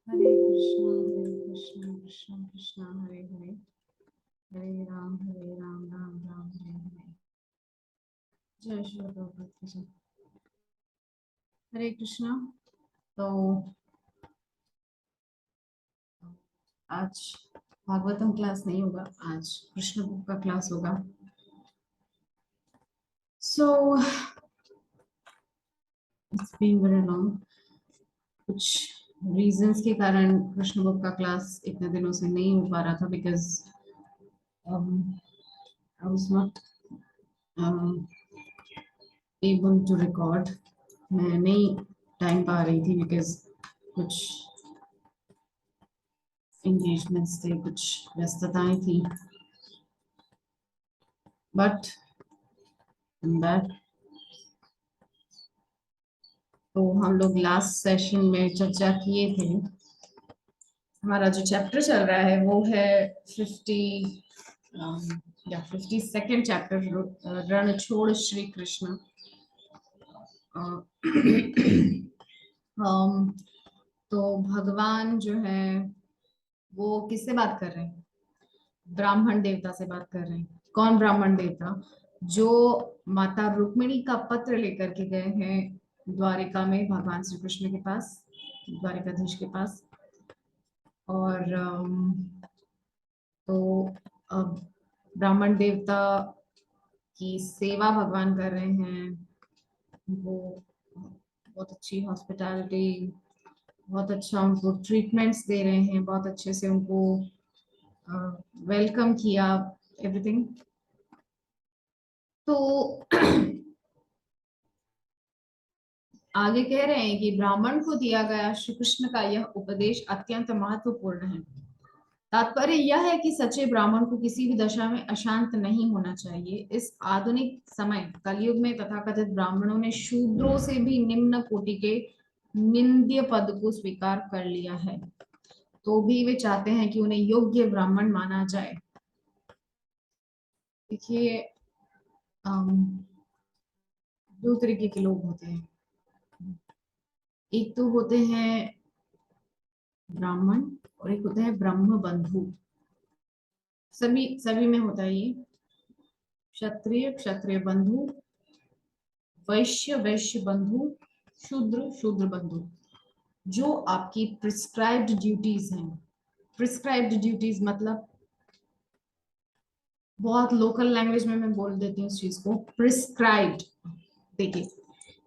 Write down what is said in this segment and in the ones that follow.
हरे कृष्णा कृष्ण कृष्ण हरे हरे, हरे राम राम राम हरे हरे। जय श्री प्रभुपाद की जय। हरे कृष्णा। तो आज भागवतम क्लास नहीं होगा, आज कृष्ण बुक का क्लास होगा। So it's been very long. कुछ रीजंस के कारण कृष्ण बुक का क्लास इतने दिनों से नहीं हो पा रहा था, because I was not able to record. मैं नहीं टाइम पा रही थी, बिकॉज कुछ एंगेजमेंट्स थे, कुछ व्यस्तताएं थी। बट बैक, तो हम लोग लास्ट सेशन में चर्चा किए थे। हमारा जो चैप्टर चल रहा है वो है 52nd चैप्टर, रण छोड़ श्री कृष्ण। तो भगवान जो है वो किससे बात कर रहे हैं? ब्राह्मण देवता से बात कर रहे हैं। कौन ब्राह्मण देवता? जो माता रुक्मिणी का पत्र लेकर के गए हैं द्वारिका में भगवान श्री कृष्ण के पास, द्वारिकाधीश के पास। और तो अब ब्राह्मण देवता की सेवा भगवान कर रहे हैं। वो बहुत अच्छी हॉस्पिटैलिटी, बहुत अच्छा उनको ट्रीटमेंट्स दे रहे हैं, बहुत अच्छे से उनको वेलकम किया, एवरीथिंग। तो आगे कह रहे हैं कि ब्राह्मण को दिया गया श्री कृष्ण का यह उपदेश अत्यंत महत्वपूर्ण है। तात्पर्य यह है कि सच्चे ब्राह्मण को किसी भी दशा में अशांत नहीं होना चाहिए। इस आधुनिक समय कलयुग में तथाकथित ब्राह्मणों ने शूद्रों से भी निम्न कोटि के निंद्य पद को स्वीकार कर लिया है, तो भी वे चाहते हैं कि उन्हें योग्य ब्राह्मण माना जाए। देखिए, दो तरीके के लोग होते हैं। एक तो होते हैं ब्राह्मण और एक होते हैं ब्रह्म बंधु। सभी सभी में होता है ये। क्षत्रिय क्षत्रिय बंधु, वैश्य वैश्य बंधु, शूद्र शूद्र बंधु। जो आपकी प्रिस्क्राइब्ड ड्यूटीज हैं। प्रिस्क्राइब्ड ड्यूटीज मतलब, बहुत लोकल लैंग्वेज में मैं बोल देती हूँ इस चीज को, प्रिस्क्राइब्ड। देखिए,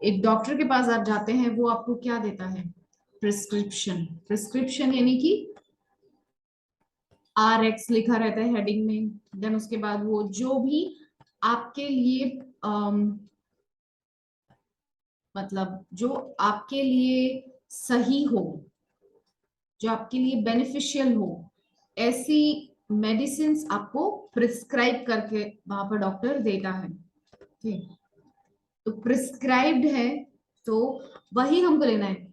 एक डॉक्टर के पास आप जाते हैं, वो आपको क्या देता है? प्रिस्क्रिप्शन। प्रिस्क्रिप्शन यानी कि RX लिखा रहता है हेडिंग में। देन उसके बाद वो जो भी आपके लिए मतलब जो आपके लिए सही हो, जो आपके लिए बेनिफिशियल हो, ऐसी मेडिसिन आपको प्रिस्क्राइब करके वहां पर डॉक्टर देता है। ठीक, तो प्रिस्क्राइब्ड है तो वही हमको लेना है।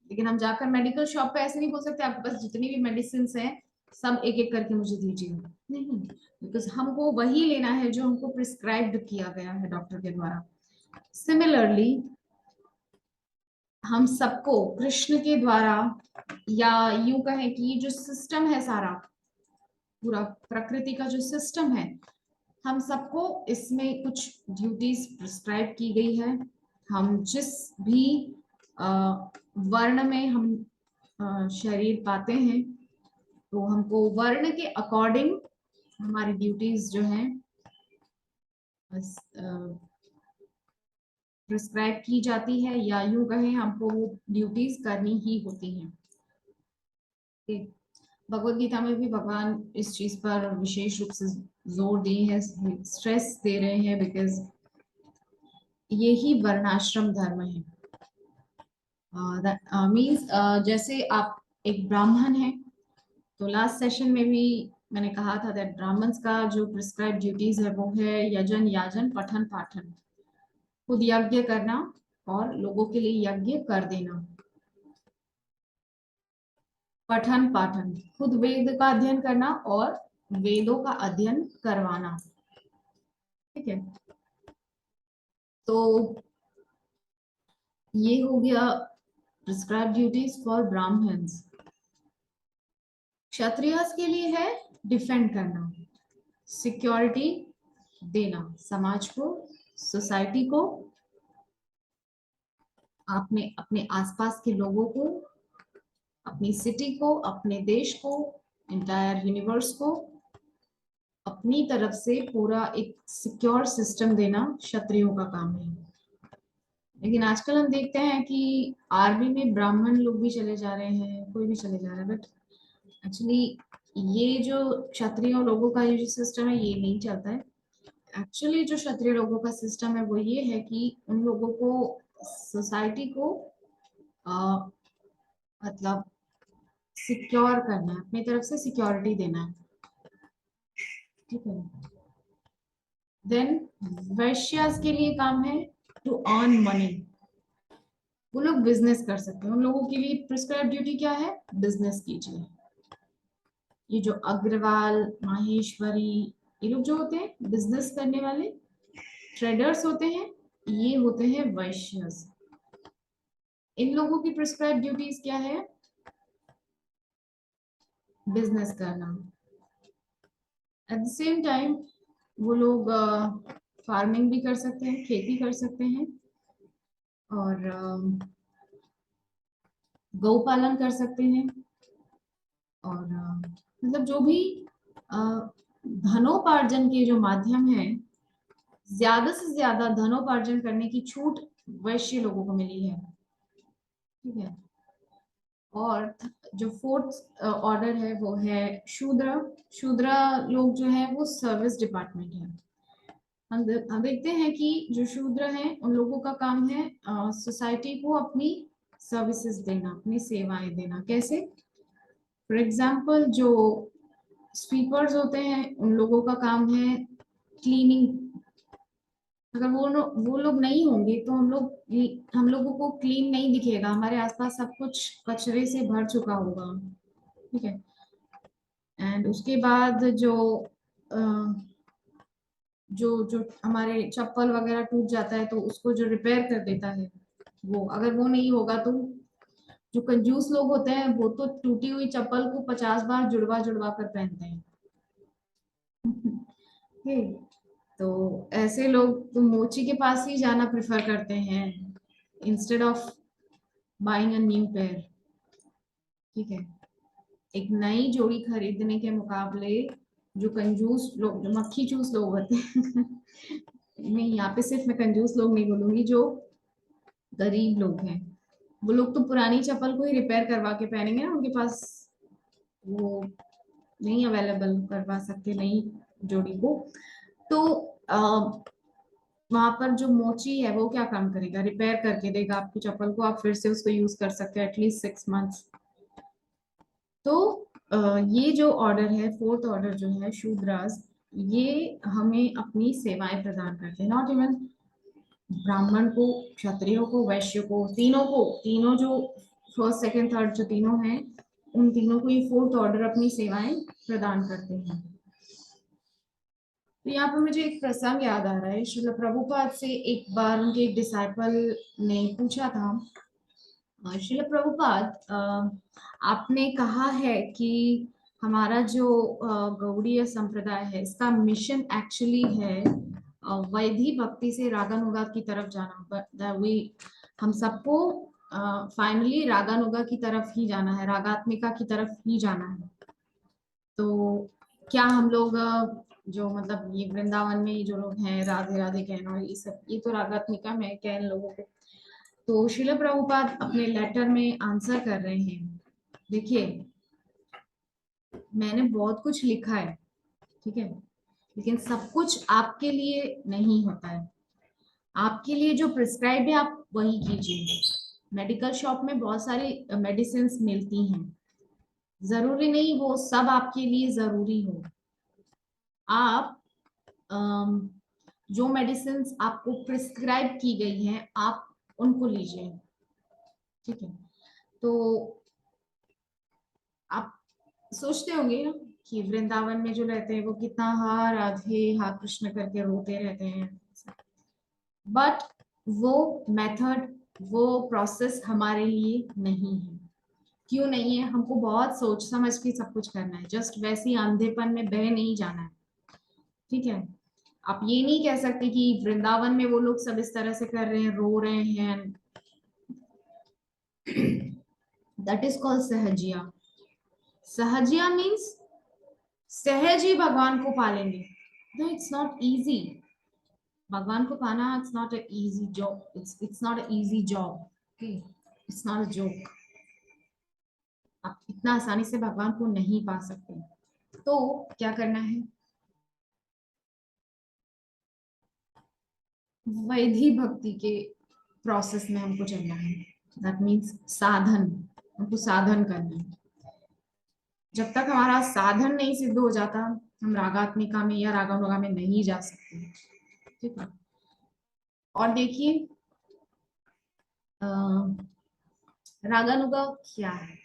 लेकिन हम जाकर मेडिकल शॉप पे ऐसे नहीं बोल सकते आपके पास जितनी भी मेडिसिन हैं सब एक एक करके मुझे दीजिए। नहीं, बिकॉज हमको वही लेना है जो हमको प्रिस्क्राइब्ड किया गया है डॉक्टर के द्वारा। सिमिलरली हम सबको कृष्ण के द्वारा, या यूं कहें कि जो सिस्टम है सारा, पूरा प्रकृति का जो सिस्टम है, हम सबको इसमें कुछ ड्यूटीज प्रिस्क्राइब की गई है। हम जिस भी वर्ण में हम शरीर पाते हैं, तो हमको वर्ण के अकॉर्डिंग हमारी ड्यूटीज जो हैं प्रिस्क्राइब की जाती है, या यूं कहें हमको वो ड्यूटीज करनी ही होती हैं। भगवत गीता में भी भगवान इस चीज पर विशेष रूप से जोर दिए हैं, स्ट्रेस दे रहे हैं, बिकॉज यही वर्णाश्रम धर्म है। मीन्स जैसे आप एक ब्राह्मण हैं, तो लास्ट सेशन में भी मैंने कहा था दैट ब्राह्मण्स का जो प्रिस्क्राइब ड्यूटीज है वो है यजन याजन पठन पाठन। खुद यज्ञ करना और लोगों के लिए यज्ञ कर देना। पठन पाठन, खुद वेद का अध्ययन करना और वेदों का अध्ययन करवाना। ठीक है, तो ये हो गया prescribe duties for Brahmins. Kshatriyas के लिए है डिफेंड करना, सिक्योरिटी देना समाज को, सोसाइटी को, आपने अपने आसपास के लोगों को, अपनी सिटी को, अपने देश को, इंटायर यूनिवर्स को अपनी तरफ से पूरा एक सिक्योर सिस्टम देना क्षत्रियों का काम है। लेकिन आजकल हम देखते हैं कि आर्मी में ब्राह्मण लोग भी चले जा रहे हैं, कोई भी चले जा रहा है, बट एक्चुअली ये जो क्षत्रिय लोगों का ये जो सिस्टम है ये नहीं चलता है। एक्चुअली जो क्षत्रिय लोगों का सिस्टम है वो ये है कि उन लोगों को सोसाइटी को मतलब सिक्योर करना है, अपनी तरफ से सिक्योरिटी देना है, ठीक है। देन वैश्यास के लिए काम है टू अर्न मनी, वो लोग बिजनेस कर सकते हैं, उन लोगों के लिए प्रिस्क्राइब ड्यूटी क्या है, बिजनेस कीजिए। ये जो अग्रवाल, माहेश्वरी, ये लोग जो होते हैं बिजनेस करने वाले ट्रेडर्स होते हैं, ये होते हैं वैश्यस। इन लोगों की प्रिस्क्राइब ड्यूटीज क्या है, बिजनेस करना। एट द सेम टाइम वो लोग फार्मिंग भी कर सकते हैं, खेती कर सकते हैं, और गौ पालन कर सकते हैं, और मतलब जो भी धनोपार्जन के जो माध्यम है, ज्यादा से ज्यादा धनोपार्जन करने की छूट वैश्य लोगों को मिली है, ठीक है। और जो फोर्थ ऑर्डर है वो है शूद्र। शूद्र लोग जो है वो सर्विस डिपार्टमेंट है। हम देखते हैं कि जो शूद्र हैं उन लोगों का काम है सोसाइटी को अपनी सर्विसेज देना, अपनी सेवाएं देना। कैसे? फॉर एग्जाम्पल जो स्वीपर्स होते हैं उन लोगों का काम है क्लीनिंग। अगर वो लोग नहीं होंगे तो हम लोगों को क्लीन नहीं दिखेगा, हमारे आसपास सब कुछ कचरे से भर चुका होगा, ठीक है। एंड उसके बाद अ, जो हमारे चप्पल वगैरह टूट जाता है तो उसको जो रिपेयर कर देता है, वो अगर वो नहीं होगा तो जो कंजूस लोग होते हैं वो तो टूटी हुई चप्पल को 50 बार जुड़वा जुड़वा कर पहनते हैं। ठीक। तो ऐसे लोग तो मोची के पास ही जाना प्रेफर करते हैं instead of buying a new pair, ठीक है। एक नई जोड़ी खरीदने के मुकाबले जो कंजूस लोग, जो मक्खी चूस लोग होते हैं नहीं, यहाँ पे सिर्फ मैं कंजूस लोग नहीं बोलूंगी, जो गरीब लोग हैं वो लोग तो पुरानी चप्पल को ही रिपेयर करवा के पहनेंगे ना, उनके पास वो नहीं अवेलेबल करवा सकते नई जोड़ी को। तो वहां पर जो मोची है वो क्या काम करेगा, रिपेयर करके देगा आपकी चप्पल को, आप फिर से उसको यूज कर सकते हैं एटलीस्ट 6 मंथ्स। तो ये जो ऑर्डर है, फोर्थ ऑर्डर जो है शूद्रास, ये हमें अपनी सेवाएं प्रदान करते हैं। नॉट इवन ब्राह्मण को, क्षत्रियो को, वैश्य को, तीनों जो फर्स्ट सेकंड थर्ड जो तीनों हैं, उन तीनों को ये फोर्थ ऑर्डर अपनी सेवाएं प्रदान करते हैं। तो यहाँ पर मुझे एक प्रसंग याद आ रहा है। श्रील प्रभुपाद से एक बार उनके एक डिसाइपल ने पूछा था, श्रील प्रभुपाद आपने कहा है कि हमारा जो गौड़ीय संप्रदाय है इसका मिशन एक्चुअली है वैधि भक्ति से रागानुगा की तरफ जाना, बट वी हम सबको फाइनली रागानुगा की तरफ ही जाना है, रागात्मिका की तरफ ही जाना है। तो क्या हम लोग जो मतलब ये वृंदावन में जो लोग हैं राधे राधे कहना और ये सब, ये तो रागात्मिका में क्या इन लोगों को। तो श्रील प्रभुपाद अपने लेटर में आंसर कर रहे हैं, देखिए मैंने बहुत कुछ लिखा है, ठीक है, लेकिन सब कुछ आपके लिए नहीं होता है। आपके लिए जो प्रिस्क्राइब है आप वही कीजिए। मेडिकल शॉप में बहुत सारी मेडिसिन मिलती हैं, जरूरी नहीं वो सब आपके लिए जरूरी हो। आप जो मेडिसिन आपको प्रिस्क्राइब की गई हैं आप उनको लीजिए, ठीक है। तो आप सोचते होंगे ना कि वृंदावन में जो रहते हैं वो कितना हा राधे हा कृष्ण करके रोते रहते हैं, बट वो मेथड, वो प्रोसेस हमारे लिए नहीं है। क्यों नहीं है? हमको बहुत सोच समझ के सब कुछ करना है, जस्ट वैसे ही अंधेपन में बह नहीं जाना है। ठीक है, आप ये नहीं कह सकते कि वृंदावन में वो लोग सब इस तरह से कर रहे हैं, रो रहे हैं। That is called Sahajiya. Sahajiya means सहज ही भगवान को पालेंगे। No, it's not easy. भगवान को पाना it's not a easy job, it's not a easy job. Okay, it's not a joke. आप इतना आसानी से भगवान को नहीं पा सकते। तो क्या करना है? वैधि भक्ति के प्रोसेस में हमको चलना है। दैट मीन्स साधन, हमको साधन करना है। जब तक हमारा साधन नहीं सिद्ध हो जाता, हम रागात्मिका में या रागानुगा में नहीं जा सकते। ठीक है, और देखिए रागानुगा क्या है।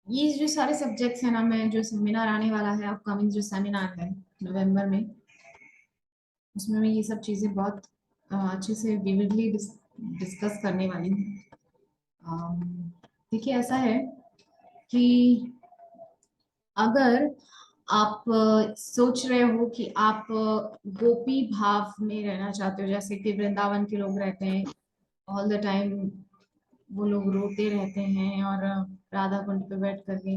ये जो सारे सब्जेक्ट्स है ना, मैं जो सेमिनार आने वाला है, अपकमिंग जो सेमिनार है नवंबर में, उसमें मैं ये सब चीजें बहुत अच्छे से विविडली डिस्कस करने वाली हूँ। देखिए ऐसा है कि अगर आप सोच रहे हो कि आप गोपी भाव में रहना चाहते हो, जैसे कि वृंदावन के लोग रहते हैं ऑल द टाइम, वो लोग रोते रहते हैं और राधा कुंड पे बैठ करके,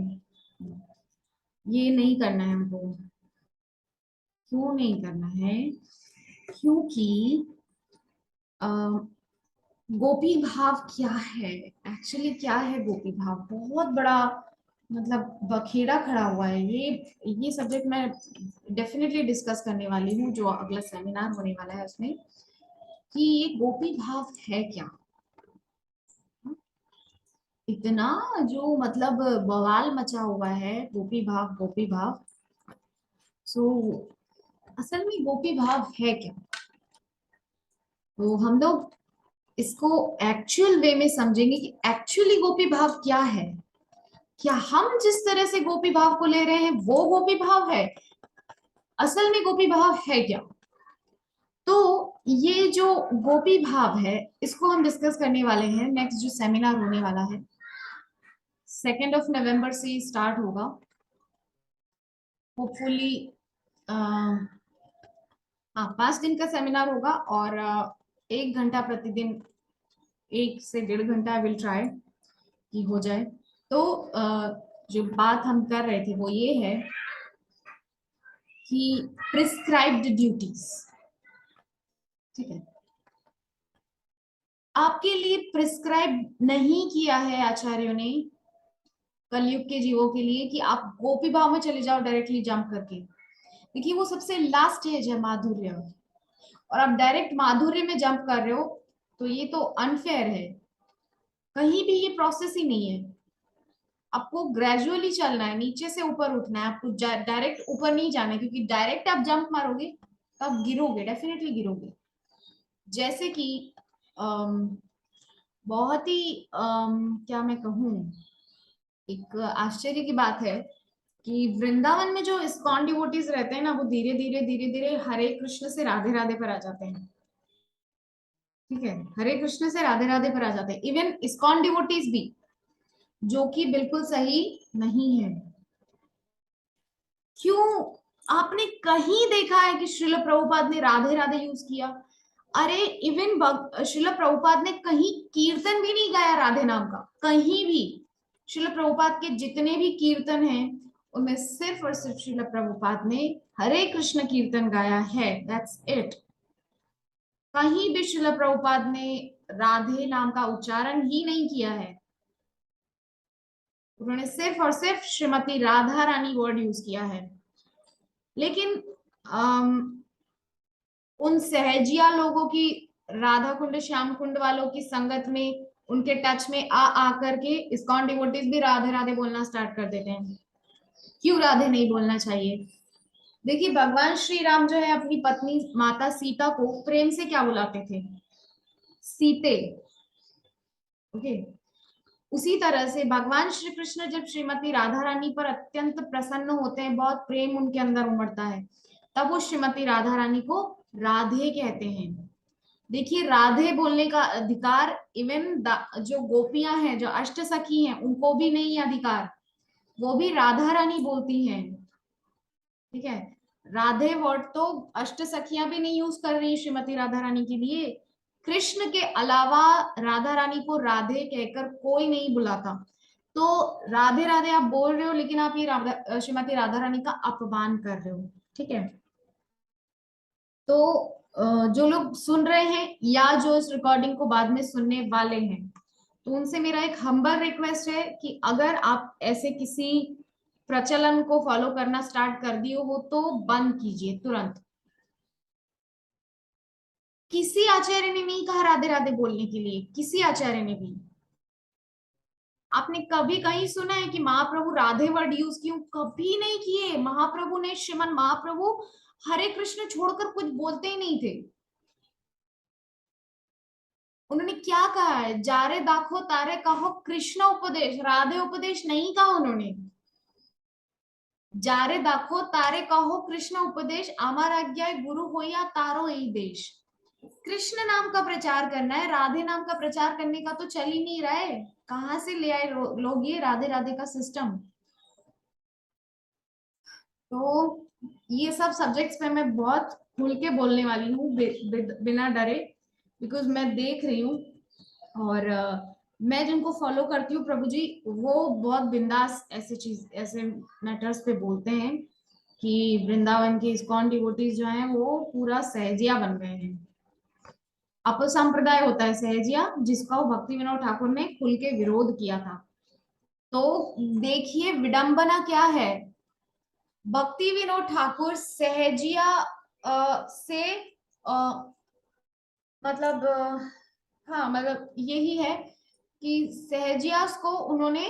ये नहीं करना है हमको। क्यों नहीं करना है? क्योंकि अ, गोपी भाव क्या है, एक्चुअली क्या है गोपी भाव, बहुत बड़ा मतलब बखेड़ा खड़ा हुआ है। ये सब्जेक्ट मैं डेफिनेटली डिस्कस करने वाली हूँ जो अगला सेमिनार होने वाला है उसमें, कि ये गोपी भाव है क्या। इतना जो मतलब बवाल मचा हुआ है, गोपी भाव गोपी भाव। सो असल में गोपी भाव है क्या? तो हम लोग इसको एक्चुअल वे में समझेंगे कि एक्चुअली गोपी भाव क्या है। क्या हम जिस तरह से गोपी भाव को ले रहे हैं वो गोपी भाव है? असल में गोपी भाव है क्या? तो ये जो गोपी भाव है, इसको हम डिस्कस करने वाले हैं नेक्स्ट जो सेमिनार होने वाला है, 2 नवंबर से स्टार्ट होगा। होपफुली हाँ, 5 दिन का सेमिनार होगा और 1 घंटा प्रतिदिन, 1 से 1.5 घंटा विल ट्राई कि हो जाए। तो जो बात हम कर रहे थे वो ये है कि प्रिस्क्राइब्ड ड्यूटीज। ठीक है, आपके लिए प्रिस्क्राइब नहीं किया है आचार्यों ने कलयुग के जीवों के लिए कि आप गोपी भाव में चले जाओ डायरेक्टली जंप करके। देखिए वो सबसे लास्ट स्टेज है माधुर्य, और आप डायरेक्ट माधुर्य में जंप कर रहे हो, तो ये तो अनफेयर है। कहीं भी ये प्रोसेस ही नहीं है। आपको ग्रेजुअली चलना है, नीचे से ऊपर उठना है, आपको डायरेक्ट ऊपर नहीं जाना है, क्योंकि डायरेक्ट आप जंप मारोगे तो आप गिरोगे, डेफिनेटली गिरोगे। जैसे कि बहुत ही क्या मैं कहूँ, एक आश्चर्य की बात है कि वृंदावन में जो इस्कॉन डिवोटीज रहते हैं ना, वो धीरे धीरे धीरे धीरे हरे कृष्ण से राधे राधे पर आ जाते हैं। ठीक है, हरे कृष्ण से राधे राधे पर आ जाते हैं, इवन इस्कॉन डिवोटीज भी, जो कि बिल्कुल सही नहीं है। क्यों? आपने कहीं देखा है कि श्रील प्रभुपाद ने राधे राधे यूज किया? अरे इवन श्रील प्रभुपाद ने कहीं कीर्तन भी नहीं गाया राधे नाम का, कहीं भी। श्रील प्रभुपाद के जितने भी कीर्तन हैं उनमें सिर्फ और सिर्फ श्रील प्रभुपाद ने हरे कृष्ण कीर्तन गाया है, दैट्स इट। कहीं भी श्रील प्रभुपाद ने राधे नाम का उच्चारण ही नहीं किया है। उन्होंने सिर्फ और सिर्फ श्रीमती राधा रानी वर्ड यूज किया है। लेकिन उन सहजिया लोगों की, राधा कुंड श्याम कुंड वालों की संगत में, उनके टच में आ आकर के इस्कॉन डिवोटीज भी राधे राधे बोलना स्टार्ट कर देते हैं। क्यों राधे नहीं बोलना चाहिए? देखिए भगवान श्री राम जो है अपनी पत्नी माता सीता को प्रेम से क्या बुलाते थे? सीते। ओके, उसी तरह से भगवान श्री कृष्ण जब श्रीमती राधा रानी पर अत्यंत प्रसन्न होते हैं, बहुत प्रेम उनके अंदर उमड़ता है, तब वो श्रीमती राधा रानी को राधे कहते हैं। देखिए राधे बोलने का अधिकार इवन जो गोपियां हैं, जो अष्ट सखी हैं, उनको भी नहीं है अधिकार, वो भी राधा रानी बोलती हैं। ठीक है, राधे वर्ड तो अष्ट सखियां भी नहीं यूज कर रही श्रीमती राधा रानी के लिए। कृष्ण के अलावा राधा रानी को राधे कहकर कोई नहीं बुलाता। तो राधे राधे आप बोल रहे हो, लेकिन आप ये श्रीमती राधा रानी का अपमान कर रहे हो। ठीक है, तो जो लोग सुन रहे हैं या जो इस रिकॉर्डिंग को बाद में सुनने वाले हैं, तो उनसे मेरा एक हम्बल रिक्वेस्ट है कि अगर आप ऐसे किसी प्रचलन को फॉलो करना स्टार्ट कर दिए हो तो बंद कीजिए तुरंत। किसी आचार्य ने नहीं कहा राधे राधे बोलने के लिए, किसी आचार्य ने भी। आपने कभी कहीं सुना है कि महाप्रभु राधे वर्ड यूज क्यों? कभी नहीं किए। महाप्रभु ने, श्रीमन महाप्रभु हरे कृष्ण छोड़कर कुछ बोलते ही नहीं थे। उन्होंने क्या कहा है? जारे दाखो तारे कहो कृष्ण उपदेश, राधे उपदेश नहीं कहा उन्होंने। जारे दाखो तारे कहो कृष्ण उपदेश, अमर आज्ञा गुरु हो या तारो यही देश। कृष्ण नाम का प्रचार करना है, राधे नाम का प्रचार करने का तो चल ही नहीं रहा है। कहाँ से ले आए लोग ये राधे राधे का सिस्टम? तो ये सब सब्जेक्ट्स पे मैं बहुत खुल के बोलने वाली हूँ, बिना डरे, बिकॉज मैं देख रही हूँ। और मैं जिनको फॉलो करती हूँ प्रभु जी, वो बहुत बिंदास ऐसे चीज, ऐसे मैटर्स पे बोलते हैं कि वृंदावन के इस्कॉन डिवोटीज जो हैं वो पूरा सहजिया बन गए हैं। अपसंप्रदाय होता है सहजिया, जिसका वो भक्ति विनोद ठाकुर ने खुल के विरोध किया था। तो देखिए विडंबना क्या है। भक्ति विनोद ठाकुर सहजिया से मतलब हाँ, मतलब यही है कि सहजियास को उन्होंने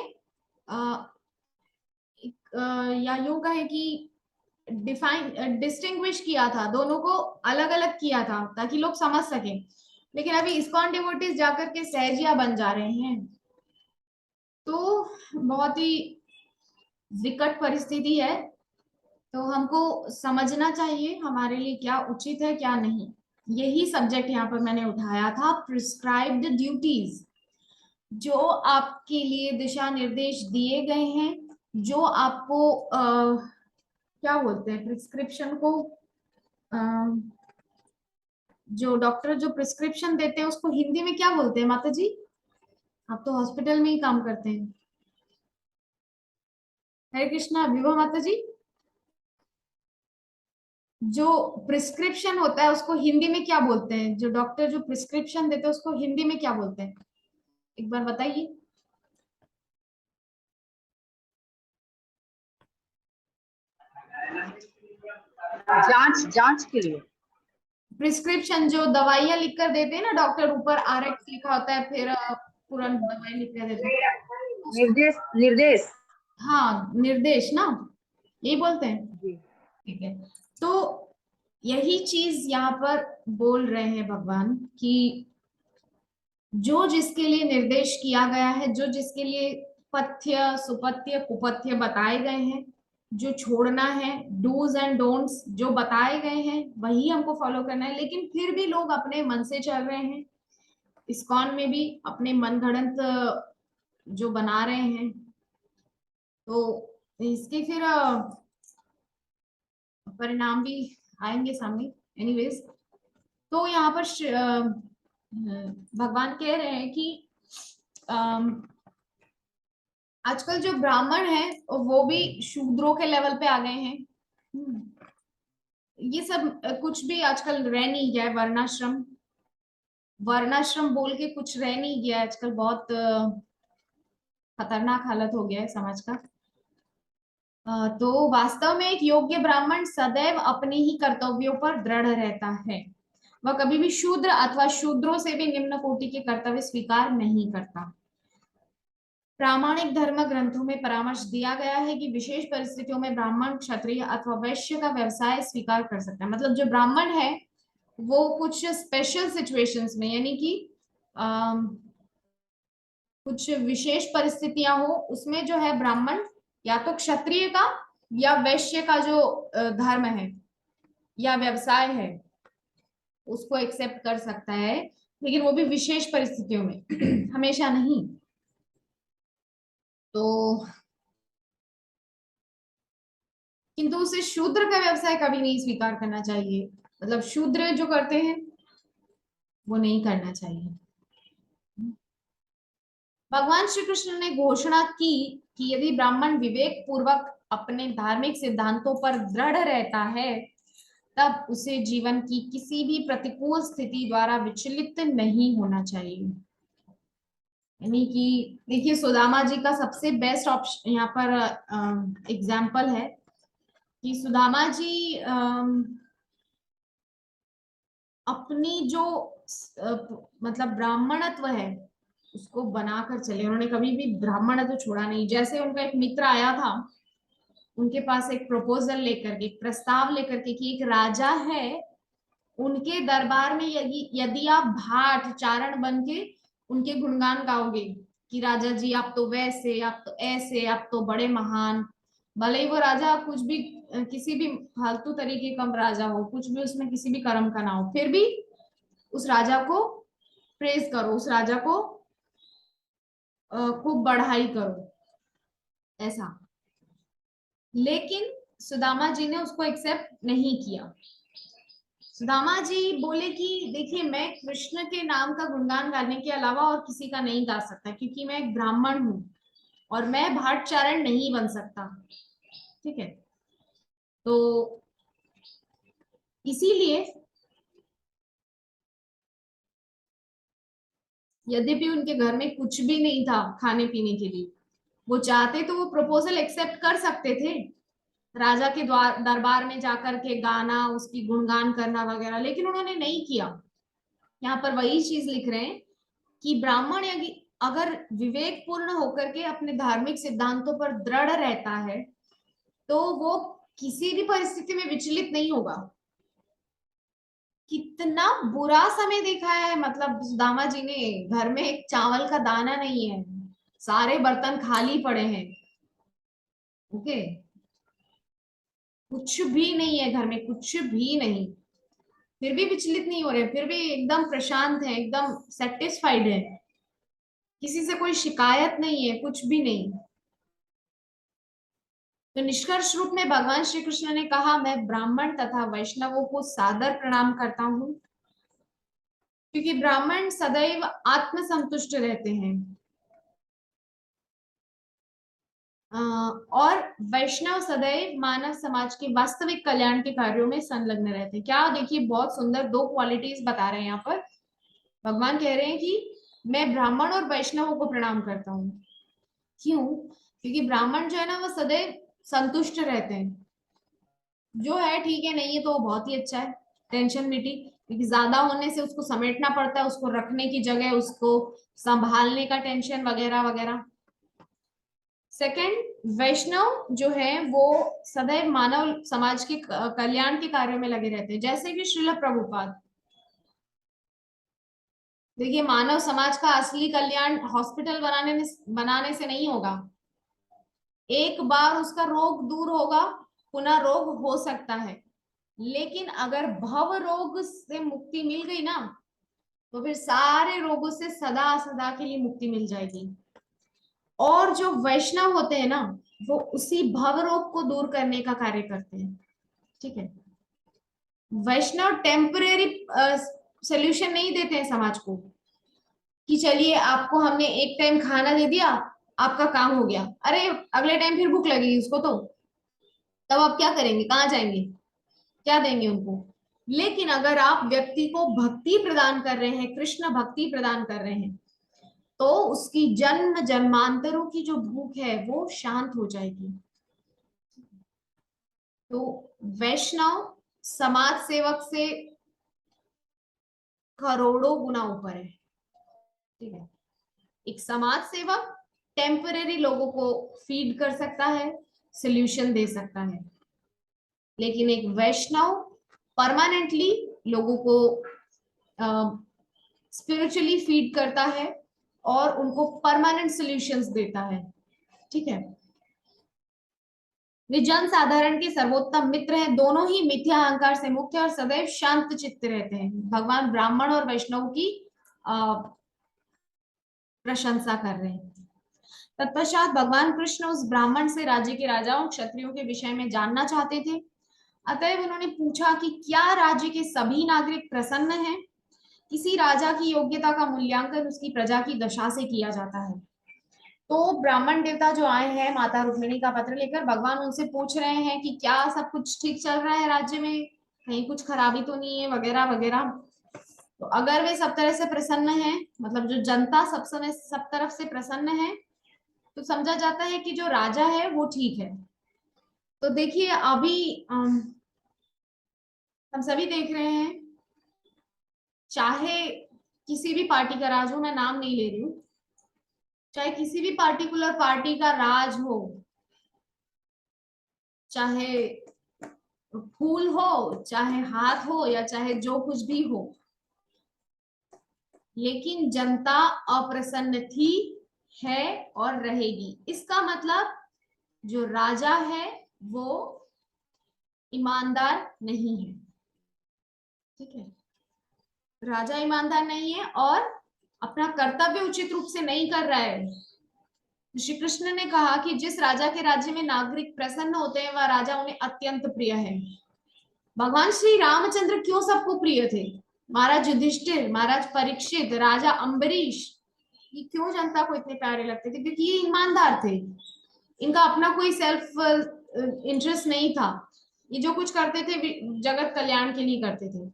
या यूं कहे कि डिस्टिंग्विश किया था, दोनों को अलग अलग किया था ताकि लोग समझ सकें। लेकिन अभी इस्कॉन डिवोटीज जाकर के सहजिया बन जा रहे हैं। तो बहुत ही विकट परिस्थिति है। तो हमको समझना चाहिए हमारे लिए क्या उचित है क्या नहीं। यही सब्जेक्ट यहाँ पर मैंने उठाया था, प्रिस्क्राइब्ड ड्यूटीज। जो आपके लिए दिशा निर्देश दिए गए हैं, जो आपको क्या बोलते हैं प्रिस्क्रिप्शन को, जो डॉक्टर जो प्रिस्क्रिप्शन देते हैं उसको हिंदी में क्या बोलते हैं माता जी? आप तो हॉस्पिटल में ही काम करते हैं। हरे कृष्णा विभा माता जी, जो प्रिस्क्रिप्शन होता है उसको हिंदी में क्या बोलते हैं? जो डॉक्टर जो प्रिस्क्रिप्शन देते हैं उसको हिंदी में क्या बोलते हैं? एक बार बताइए। जांच, जांच के लिए प्रिस्क्रिप्शन जो दवाइयां लिख कर देते हैं ना डॉक्टर, ऊपर आरएक्स लिखा होता है, फिर पूरा दवाई लिख कर देते हैं निर्देश, निर्देश। हाँ, निर्देश ना, यही बोलते हैं। जी। ठीक है, तो यही चीज यहाँ पर बोल रहे हैं भगवान कि जो जिसके लिए निर्देश किया गया है, जो जिसके लिए पथ्य सुपथ्य कुपथ्य बताए गए हैं, जो छोड़ना है, डूज एंड डोंट्स जो बताए गए हैं, वही हमको फॉलो करना है। लेकिन फिर भी लोग अपने मन से चल रहे हैं, इस्कॉन में भी अपने मन गढ़ंत जो बना रहे हैं। तो इसके फिर परिणाम भी आएंगे सामने। एनीवेज, तो यहाँ पर भगवान कह रहे हैं कि आजकल जो ब्राह्मण है वो भी शूद्रों के लेवल पे आ गए हैं। ये सब कुछ भी आजकल रह नहीं गया है। वर्णाश्रम, वर्णाश्रम बोल के कुछ रह नहीं गया आजकल। बहुत खतरनाक हालत हो गया है समाज का। तो वास्तव में एक योग्य ब्राह्मण सदैव अपने ही कर्तव्यों पर दृढ़ रहता है। वह कभी भी शूद्र अथवा शूद्रों से भी निम्न कोटि के कर्तव्य स्वीकार नहीं करता। प्रामाणिक धर्म ग्रंथों में परामर्श दिया गया है कि विशेष परिस्थितियों में ब्राह्मण, क्षत्रिय अथवा वैश्य का व्यवसाय स्वीकार कर सकता है। मतलब जो ब्राह्मण है वो कुछ स्पेशल सिचुएशंस में, यानी कि कुछ विशेष परिस्थितियां हो उसमें जो है ब्राह्मण या तो क्षत्रिय का या वैश्य का जो धर्म है या व्यवसाय है उसको एक्सेप्ट कर सकता है, लेकिन वो भी विशेष परिस्थितियों में हमेशा नहीं। तो किंतु उसे शूद्र का व्यवसाय कभी नहीं स्वीकार करना चाहिए, मतलब शूद्र जो करते हैं वो नहीं करना चाहिए। भगवान श्री कृष्ण ने घोषणा की कि यदि ब्राह्मण विवेक पूर्वक अपने धार्मिक सिद्धांतों पर दृढ़ रहता है तब उसे जीवन की किसी भी प्रतिकूल स्थिति द्वारा विचलित नहीं होना चाहिए। यानी कि देखिए, सुदामा जी का सबसे बेस्ट ऑप्शन यहाँ पर एग्जाम्पल है कि सुदामा जी अपनी जो मतलब ब्राह्मणत्व है उसको बनाकर चले, उन्होंने कभी भी ब्राह्मणत्व छोड़ा नहीं। जैसे उनका एक मित्र आया था उनके पास एक प्रपोजल लेकर के, एक प्रस्ताव लेकर के कि एक राजा है, उनके दरबार में यदि यदि आप भाट चारण बन के उनके गुणगान गाओगे कि राजा जी आप तो वैसे, आप तो ऐसे, आप तो बड़े महान, भले ही वो राजा कुछ भी किसी भी फालतू तरीके का राजा हो, कुछ भी उसमें किसी भी कर्म का ना हो, फिर भी उस राजा को प्रेज करो, उस राजा को खूब बढ़ाई करो, ऐसा। लेकिन सुदामा जी ने उसको एक्सेप्ट नहीं किया। सुदामा जी बोले कि देखिए, मैं कृष्ण के नाम का गुणगान गाने के अलावा और किसी का नहीं गा सकता, क्योंकि मैं एक ब्राह्मण हूं और मैं भाटचारण नहीं बन सकता। ठीक है, तो इसीलिए यद्यपि उनके घर में कुछ भी नहीं था खाने पीने के लिए, वो चाहते तो वो प्रपोजल एक्सेप्ट कर सकते थे, राजा के द्वार दरबार में जाकर के गाना, उसकी गुणगान करना वगैरह, लेकिन उन्होंने नहीं किया। यहाँ पर वही चीज लिख रहे हैं कि ब्राह्मण अगर विवेक पूर्ण होकर के अपने धार्मिक सिद्धांतों पर दृढ़ रहता है तो वो किसी भी परिस्थिति में विचलित नहीं होगा। कितना बुरा समय देखा है, मतलब सुदामा जी ने, घर में एक चावल का दाना नहीं है, सारे बर्तन खाली पड़े हैं। ओके, कुछ भी नहीं है घर में, कुछ भी नहीं, फिर भी विचलित नहीं हो रहे, फिर भी एकदम प्रशांत है, एकदम सेटिस्फाइड है, किसी से कोई शिकायत नहीं है, कुछ भी नहीं। तो निष्कर्ष रूप में भगवान श्री कृष्ण ने कहा, मैं ब्राह्मण तथा वैष्णवों को सादर प्रणाम करता हूँ, क्योंकि ब्राह्मण सदैव आत्मसंतुष्ट रहते हैं और वैष्णव सदैव मानव समाज के वास्तविक कल्याण के कार्यों में संलग्न रहते हैं। क्या देखिए, बहुत सुंदर दो क्वालिटीज बता रहे हैं यहाँ पर। भगवान कह रहे हैं कि मैं ब्राह्मण और वैष्णवों को प्रणाम करता हूँ। क्यों? क्योंकि ब्राह्मण जो है ना, वो सदैव संतुष्ट रहते हैं, जो है ठीक है, नहीं है तो बहुत ही अच्छा है, टेंशन मिटी, क्योंकि ज्यादा होने से उसको समेटना पड़ता है, उसको रखने की जगह, उसको संभालने का टेंशन वगैरह वगैरह। सेकंड, वैष्णव जो है वो सदैव मानव समाज के कल्याण के कार्यों में लगे रहते हैं, जैसे कि श्रील प्रभुपाद। देखिए, मानव समाज का असली कल्याण हॉस्पिटल बनाने से नहीं होगा। एक बार उसका रोग दूर होगा, पुनः रोग हो सकता है, लेकिन अगर भव रोग से मुक्ति मिल गई ना, तो फिर सारे रोगों से सदा सदा के लिए मुक्ति मिल जाएगी। और जो वैष्णव होते हैं ना, वो उसी भव रोग को दूर करने का कार्य करते हैं। ठीक है, वैष्णव टेम्परेरी सोल्यूशन नहीं देते हैं समाज को कि चलिए आपको हमने एक टाइम खाना दे दिया, आपका काम हो गया, अरे अगले टाइम फिर भूख लगेगी उसको, तो तब आप क्या करेंगे, कहाँ जाएंगे, क्या देंगे उनको। लेकिन अगर आप व्यक्ति को भक्ति प्रदान कर रहे हैं, कृष्ण भक्ति प्रदान कर रहे हैं, तो उसकी जन्म जन्मांतरों की जो भूख है वो शांत हो जाएगी। तो वैष्णव समाज सेवक से करोड़ों गुना ऊपर है। ठीक है, एक समाज सेवक टेम्परेरी लोगों को फीड कर सकता है, सोल्यूशन दे सकता है, लेकिन एक वैष्णव परमानेंटली लोगों को स्पिरिचुअली फीड करता है और उनको परमानेंट सॉल्यूशंस देता है। ठीक है, वे जन साधारण के सर्वोत्तम मित्र हैं, दोनों ही मिथ्या अहंकार से मुक्त हैं और सदैव शांत चित्त रहते हैं। भगवान ब्राह्मण और वैष्णव की प्रशंसा कर रहे हैं। तत्पश्चात भगवान कृष्ण उस ब्राह्मण से राज्य के राजाओं क्षत्रियों के विषय में जानना चाहते थे। अतएव उन्होंने पूछा कि क्या राज्य के सभी नागरिक प्रसन्न हैं? किसी राजा की योग्यता का मूल्यांकन उसकी प्रजा की दशा से किया जाता है। तो ब्राह्मण देवता जो आए हैं माता रुक्मिणी का पत्र लेकर, भगवान उनसे पूछ रहे हैं कि क्या सब कुछ ठीक चल रहा है राज्य में, कहीं कुछ खराबी तो नहीं है, वगैरह वगैरह। तो अगर वे सब तरह से प्रसन्न हैं, मतलब जो जनता सब समय सब तरफ से प्रसन्न है, तो समझा जाता है कि जो राजा है वो ठीक है। तो देखिए अभी हम सभी देख रहे हैं, चाहे किसी भी पार्टी का राज हो, मैं नाम नहीं ले रही हूँ, चाहे किसी भी पार्टिकुलर पार्टी का राज हो, चाहे फूल हो, चाहे हाथ हो, या चाहे जो कुछ भी हो, लेकिन जनता अप्रसन्न थी, है और रहेगी। इसका मतलब जो राजा है वो ईमानदार नहीं है। ठीक है, राजा ईमानदार नहीं है और अपना कर्तव्य उचित रूप से नहीं कर रहा है। श्री कृष्ण ने कहा कि जिस राजा के राज्य में नागरिक प्रसन्न होते हैं वह राजा उन्हें अत्यंत प्रिय है। भगवान श्री रामचंद्र क्यों सबको प्रिय थे? महाराज युधिष्ठिर, महाराज परीक्षित, राजा अम्बरीश, ये क्यों जनता को इतने प्यारे लगते थे? क्योंकि ये ईमानदार थे, इनका अपना कोई सेल्फ इंटरेस्ट नहीं था, ये जो कुछ करते थे जगत कल्याण के लिए करते थे।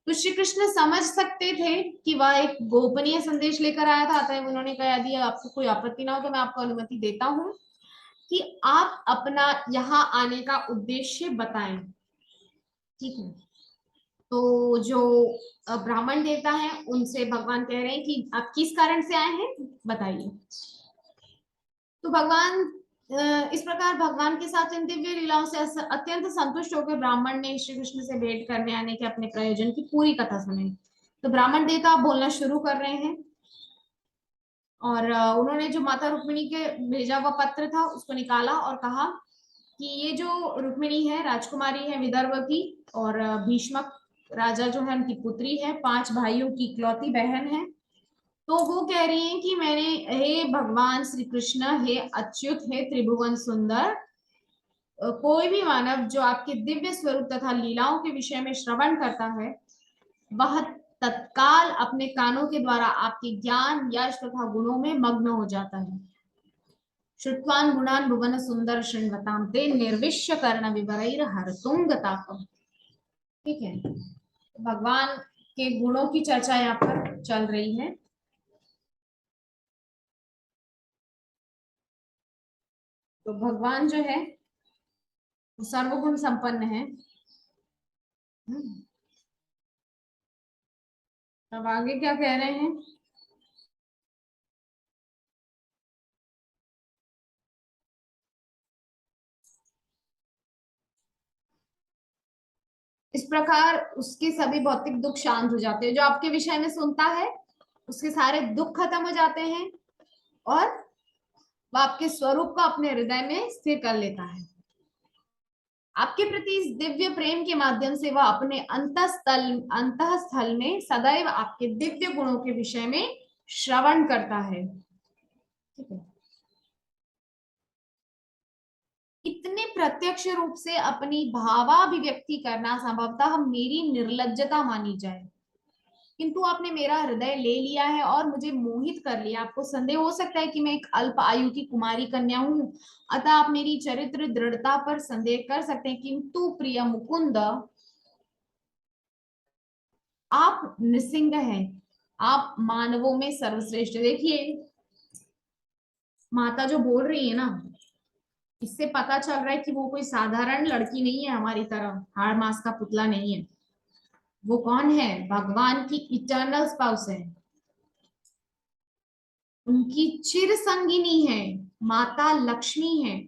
तो श्री कृष्ण समझ सकते थे कि वह एक गोपनीय संदेश लेकर आया था, अतः उन्होंने कह दिया आपको कोई आपत्ति ना हो तो मैं आपको अनुमति देता हूं कि आप अपना यहाँ आने का उद्देश्य बताएं। ठीक है, तो जो ब्राह्मण देवता है उनसे भगवान कह रहे हैं कि आप किस कारण से आए हैं, बताइए। तो भगवान इस प्रकार भगवान के साथ इन दिव्य लीलाओं से अत्यंत संतुष्ट होकर ब्राह्मण ने श्री कृष्ण से भेंट करने आने के अपने प्रयोजन की पूरी कथा सुनी। तो ब्राह्मण देवता बोलना शुरू कर रहे हैं और उन्होंने जो माता रुक्मिणी के भेजा हुआ पत्र था उसको निकाला और कहा कि ये जो रुक्मिणी है राजकुमारी है विदर्भ की, और भीष्मक राजा जो है उनकी पुत्री है, 5 भाइयों की इकलौती बहन है। तो वो कह रही हैं कि मैंने, हे भगवान श्री कृष्ण, हे अच्युत, हे त्रिभुवन सुंदर, कोई भी मानव जो आपके दिव्य स्वरूप तथा लीलाओं के विषय में श्रवण करता है वह तत्काल अपने कानों के द्वारा आपके ज्ञान यश तथा गुणों में मग्न हो जाता है। श्रुत्वान गुणान भुवन सुंदर शृण्वताम ते निर्विश्य कर्ण विवरैर हरतुंगतापम। ठीक है, भगवान के गुणों की चर्चा यहाँ पर चल रही है। तो भगवान जो है सर्वगुण संपन्न है। अब आगे क्या कह रहे हैं? इस प्रकार उसके सभी भौतिक दुख शांत हो जाते हैं। जो आपके विषय में सुनता है उसके सारे दुख खत्म हो जाते हैं और वह आपके स्वरूप को अपने हृदय में स्थिर कर लेता है। आपके प्रति इस दिव्य प्रेम के माध्यम से वह अपने अंतःस्थल में सदैव आपके दिव्य गुणों के विषय में श्रवण करता है। ठीक है, इतने प्रत्यक्ष रूप से अपनी भावाभिव्यक्ति करना संभवतः मेरी निर्लज्जता मानी जाए, किंतु आपने मेरा हृदय ले लिया है और मुझे मोहित कर लिया। आपको संदेह हो सकता है कि मैं एक अल्प आयु की कुमारी कन्या हूं, अतः आप मेरी चरित्र दृढ़ता पर संदेह कर सकते हैं, किंतु प्रिय मुकुंद आप नृसिंह हैं, आप मानवों में सर्वश्रेष्ठ। देखिए माता जो बोल रही है ना, इससे पता चल रहा है कि वो कोई साधारण लड़की नहीं है, हमारी तरह हाड़ मास का पुतला नहीं है। वो कौन है? भगवान की इटर्नल स्पाउस है, उनकी चिर संगिनी है, माता लक्ष्मी है।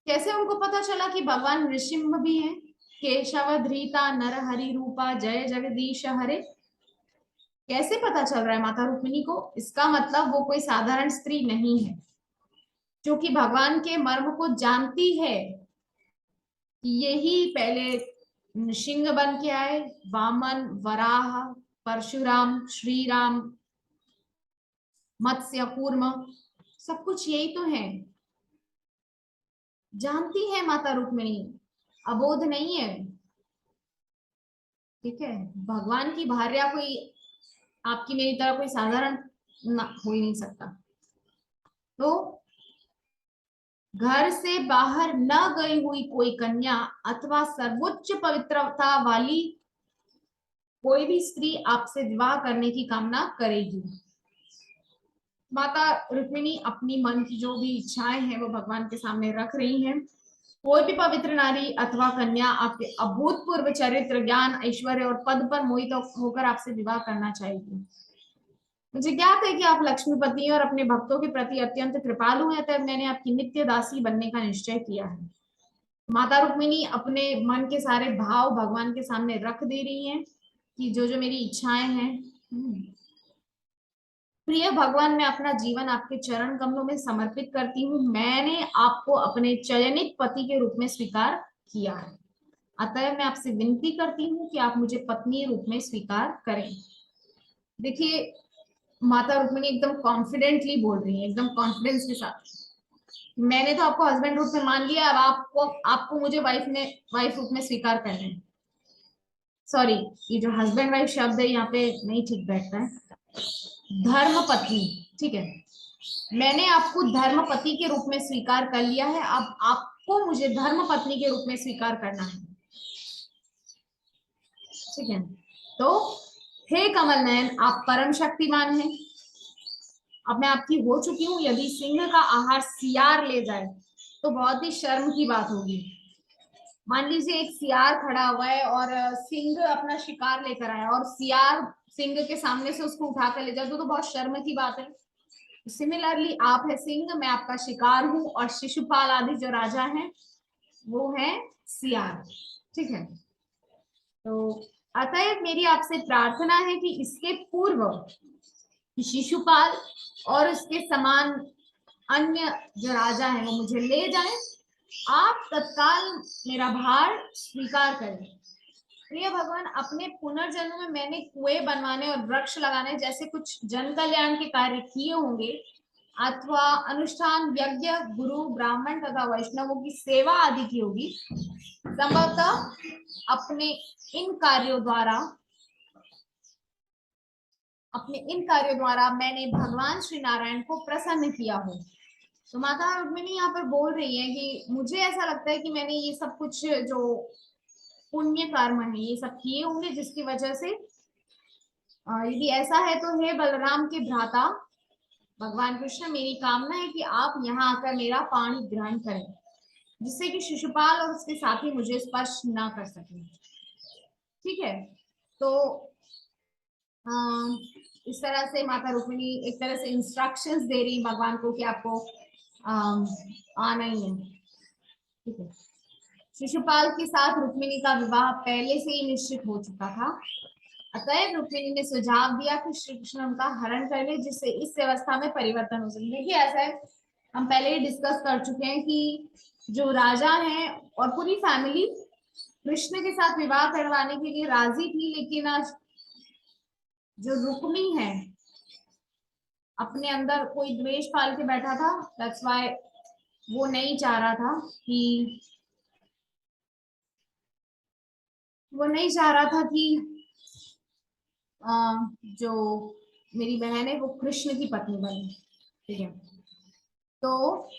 कैसे उनको पता चला कि भगवान नृसिंह भी है? केशव धृता नर हरि रूपा जय जगदीश हरे, कैसे पता चल रहा है माता रुक्मिणी को? इसका मतलब वो कोई साधारण स्त्री नहीं है। जो कि भगवान के मर्म को जानती है कि यही पहले सिंह बन के आए, वामन, वराह, परशुराम, श्री राम, मत्स्य, कूर्म, सब कुछ यही तो है। जानती है माता रुक्मिणी, अबोध नहीं है। ठीक है, भगवान की भार्या कोई आपकी मेरी तरह कोई साधारण ना हो ही नहीं सकता। तो घर से बाहर न गई हुई कोई कन्या अथवा सर्वोच्च पवित्रता वाली कोई भी स्त्री आपसे विवाह करने की कामना करेगी। माता रुक्मिणी अपनी मन की जो भी इच्छाएं हैं वो भगवान के सामने रख रही हैं। कोई भी पवित्र नारी अथवा कन्या आपके अभूतपूर्व चरित्र, ज्ञान, ऐश्वर्य और पद पर मोहित होकर आपसे विवाह करना चाहेगी। मुझे ज्ञात है कि आप लक्ष्मीपति और अपने भक्तों के प्रति अत्यंत कृपालु हैं, तब मैंने आपकी नित्य दासी बनने का निश्चय किया है। माता रुक्मिणी अपने मन के सारे भाव भगवान के सामने रख दे रही हैं कि जो जो मेरी इच्छाएं हैं। प्रिय भगवान, मैं अपना जीवन आपके चरण कमलों में समर्पित करती हूँ। मैंने आपको अपने चयनित पति के रूप में स्वीकार किया है, अतः मैं आपसे विनती करती हूँ कि आप मुझे पत्नी रूप में स्वीकार करें। देखिए, माता रुक्मिणी एकदम कॉन्फिडेंटली बोल रही है, एकदम कॉन्फिडेंस के साथ। मैंने तो आपको हस्बैंड रूप में मान लिया, अब आपको मुझे वाइफ रूप में स्वीकार करना है। सॉरी, ये जो हस्बैंड वाइफ शब्द है यहाँ पे नहीं ठीक बैठता है। धर्म पत्नी, ठीक है, मैंने आपको धर्म पति के रूप में स्वीकार कर लिया है, अब आपको मुझे धर्म पत्नी के रूप में स्वीकार करना है। ठीक है, तो हे कमल नयन, आप परम शक्तिमान हैं। अब मैं आपकी हो चुकी हूँ, यदि सिंह का आहार सियार ले जाए तो बहुत ही शर्म की बात होगी। मान लीजिए एक सियार खड़ा हुआ है और सिंह अपना शिकार लेकर आया और सियार सिंह के सामने से उसको उठा कर ले जाए तो बहुत शर्म की बात है। सिमिलरली आप है सिंह, मैं आपका शिकार हूं, और शिशुपाल आदि जो राजा हैं वो है सियार। ठीक है, तो अतएव मेरी आपसे प्रार्थना है कि इसके पूर्व शिशुपाल और उसके समान अन्य जो राजा हैं वो मुझे ले जाएं, आप तत्काल मेरा भार स्वीकार करें। प्रिय भगवान, अपने पुनर्जन्म में मैंने कुएं बनवाने और वृक्ष लगाने जैसे कुछ जन कल्याण के कार्य किए होंगे, अथवा अनुष्ठान, यज्ञ, गुरु, ब्राह्मण तथा वैष्णवों की सेवा आदि की होगी। संभवतः अपने इन कार्यों द्वारा मैंने भगवान श्री नारायण को प्रसन्न किया हो। तो माता रुक्मिणी यहाँ पर बोल रही है कि मुझे ऐसा लगता है कि मैंने ये सब कुछ जो पुण्य कर्म है ये सब किए होंगे, जिसकी वजह से यदि ऐसा है तो हे बलराम के भ्राता भगवान कृष्ण, मेरी कामना है कि आप यहाँ आकर मेरा पाणी ग्रहण करें, जिससे कि शिशुपाल और उसके साथी मुझे स्पर्श ना कर सके। ठीक है, तो इस तरह से माता रुक्मिणी एक तरह से इंस्ट्रक्शंस दे रही भगवान को कि आपको आना ही है। ठीक है, शिशुपाल के साथ रुक्मिणी का विवाह पहले से ही निश्चित हो चुका था, अतएव रुक्मिणी ने सुझाव दिया कि श्री कृष्ण उनका हरण कर ले, जिससे इस व्यवस्था में परिवर्तन हो सके। देखिए, ऐसा है, हम पहले ही डिस्कस कर चुके हैं कि जो राजा हैं और पूरी फैमिली कृष्ण के साथ विवाह करवाने के लिए राजी थी, लेकिन जो रुक्मी है अपने अंदर कोई द्वेष पाल के बैठा था। दैट्स व्हाई वो नहीं चाह रहा था कि जो मेरी बहन है वो कृष्ण की पत्नी बने। ठीक है, तो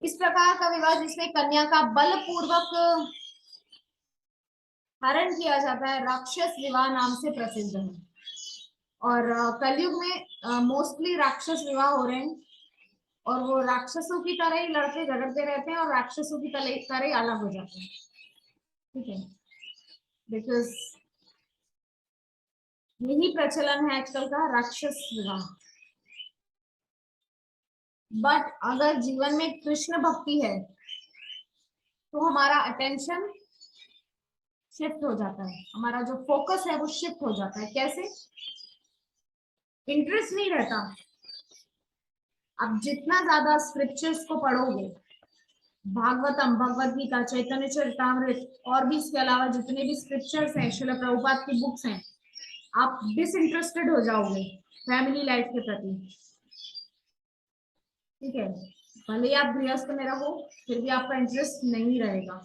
इस प्रकार का विवाह जिसमें कन्या का बलपूर्वक हरण किया जाता है राक्षस विवाह नाम से प्रसिद्ध है। और कलयुग में मोस्टली राक्षस विवाह हो रहे हैं, और वो राक्षसों की तरह ही लड़ते झगड़ते रहते हैं और राक्षसों की तरह ही अलग हो जाते हैं। ठीक है, बिकॉज यही प्रचलन है आजकल का, राक्षस विवाह। बट अगर जीवन में कृष्ण भक्ति है तो हमारा अटेंशन शिफ्ट हो जाता है, हमारा जो फोकस है वो शिफ्ट हो जाता है। कैसे? इंटरेस्ट नहीं रहता। आप जितना ज्यादा स्क्रिप्चर्स को पढ़ोगे, भागवतम, भगवत गीता, चैतन्य चरितामृत और भी इसके अलावा जितने भी स्क्रिप्चर्स हैं, श्रील प्रभुपाद की बुक्स हैं, आप डिसइंटरेस्टेड हो जाओगे फैमिली लाइफ के प्रति। ठीक है, भले ही आप गृहस्थ में रहो फिर भी आपका इंटरेस्ट नहीं रहेगा,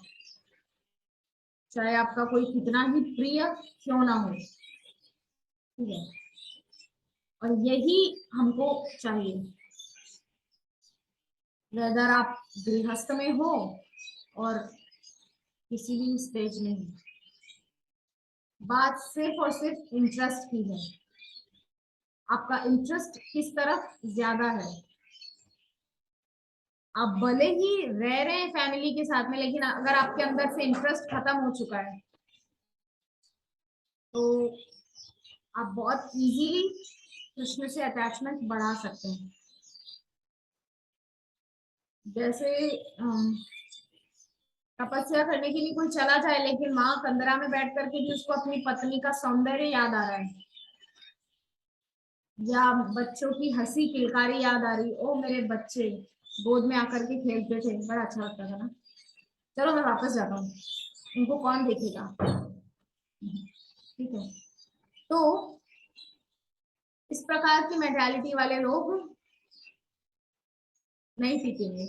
चाहे आपका कोई कितना ही प्रिय क्यों ना हो। ठीक है, और यही हमको चाहिए, अगर आप गृहस्थ में हो और किसी भी स्टेज में हो, बात सिर्फ और सिर्फ इंटरेस्ट की है। आपका इंटरेस्ट किस तरफ ज्यादा है। आप भले ही रह रहे हैं फैमिली के साथ में, लेकिन अगर आपके अंदर से इंटरेस्ट खत्म हो चुका है तो आप बहुत इजीली कृष्ण से अटैचमेंट बढ़ा सकते हैं। जैसे तपस्या करने के लिए कोई चला जाए लेकिन माँ कंदरा में बैठ करके भी उसको अपनी पत्नी का सौंदर्य याद आ रहा है, या बच्चों की हंसी किलकारी याद आ रही, ओ मेरे बच्चे गोद में आकर के खेलते थे, बड़ा अच्छा लगता था ना, चलो मैं वापस जाता हूँ, उनको कौन देखेगा। ठीक है, तो इस प्रकार की मेंटालिटी वाले लोग नहीं पीतेंगे।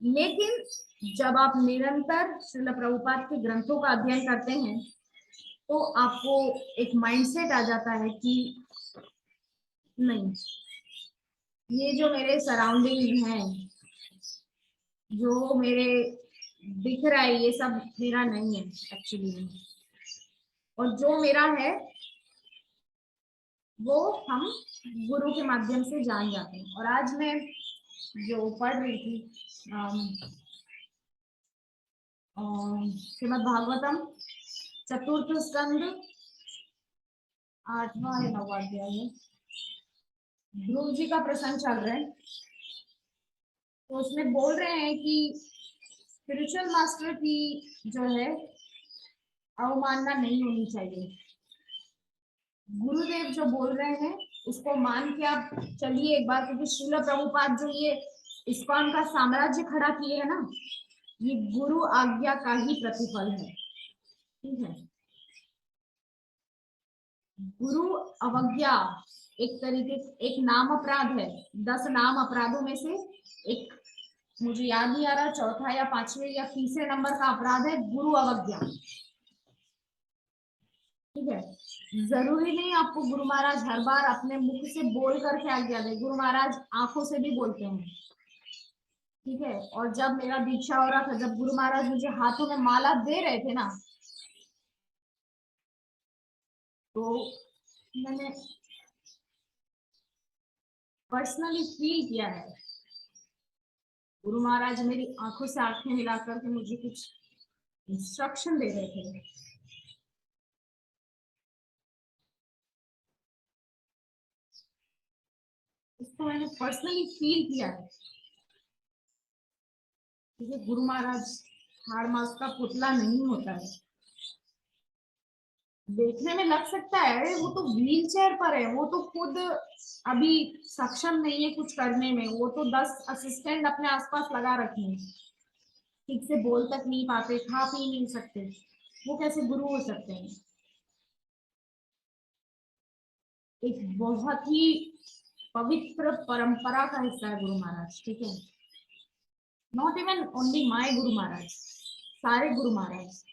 लेकिन जब आप निरंतर श्रील प्रभुपाद के ग्रंथों का अध्ययन करते हैं तो आपको एक माइंडसेट आ जाता है कि नहीं, ये जो मेरे सराउंडिंग हैं, जो मेरे दिख रहा है, ये सब मेरा नहीं है एक्चुअली, और जो मेरा है वो हम गुरु के माध्यम से जान जाते हैं। और आज मैं जो पढ़ रही थी श्रीमद् भागवतम चतुर्थ स्कंद 8वां या 9वां अध्याय है, ध्रुव जी का प्रसंग चल रहा है, तो उसमें बोल रहे हैं कि स्पिरिचुअल मास्टर की जो है अवमानना नहीं होनी चाहिए। गुरुदेव जो बोल रहे हैं उसको मान के आप चलिए एक बार, क्योंकि श्रील प्रभुपाद जो ये इस्कॉन का साम्राज्य खड़ा किए है ना, ये गुरु आज्ञा का ही प्रतिफल है। ठीक है, गुरु अवज्ञा एक तरीके, एक नाम अपराध है, 10 नाम अपराधों में से एक, मुझे याद नहीं आ रहा चौथा या पांचवें या तीसरे नंबर का अपराध है गुरु अवज्ञा। ठीक है, जरूरी नहीं आपको गुरु महाराज हर बार अपने मुख से बोल करके आज्ञा दे, गुरु महाराज आंखों से भी बोलते हैं। ठीक है, और जब मेरा दीक्षा हो रहा था, जब गुरु महाराज मुझे हाथों में माला दे रहे थे ना, तो मैंने पर्सनली फील किया है, गुरु महाराज मेरी आंखों से आंखें मिला करके मुझे कुछ इंस्ट्रक्शन दे रहे थे। इसको मैंने पर्सनली फील किया है। क्योंकि गुरु महाराज हाड़ मास का पुतला नहीं होता है, देखने में लग सकता है अरे वो तो व्हील चेयर पर है, वो तो खुद अभी सक्षम नहीं है कुछ करने में, वो तो 10 असिस्टेंट अपने आसपास लगा रखे हैं, ठीक से बोल तक नहीं पाते, खा पी नहीं सकते, वो कैसे गुरु हो सकते हैं। एक बहुत ही पवित्र परंपरा का हिस्सा है गुरु महाराज। ठीक है, not even only my Guru Maharaj, सारे गुरु महाराज